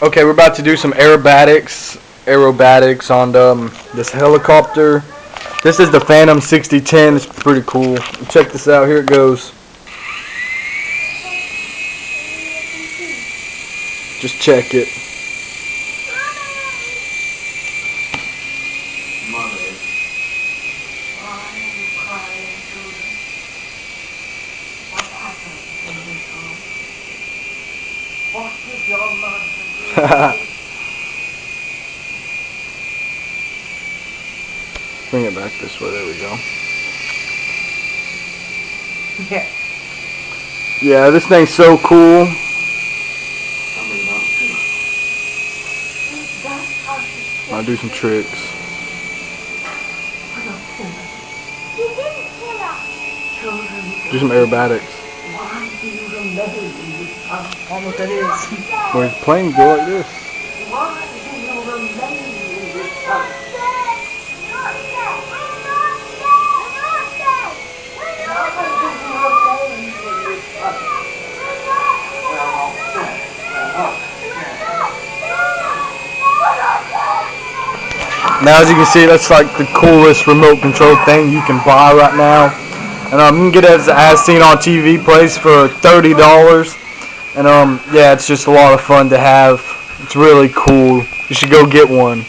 Okay, we're about to do some aerobatics on this helicopter. This is the Phantom 6010. It's pretty cool. Check this out. Here it goes. Just check it. Bring it back this way. There we go. Yeah. Yeah, this thing's so cool. I'll do some tricks. Do some aerobatics. Almost it is. Where planes go like this. Now, as you can see, that's like the coolest remote control thing you can buy right now. And you can get it as seen on TV place for $30. And yeah, it's just a lot of fun to have. It's really cool. You should go get one.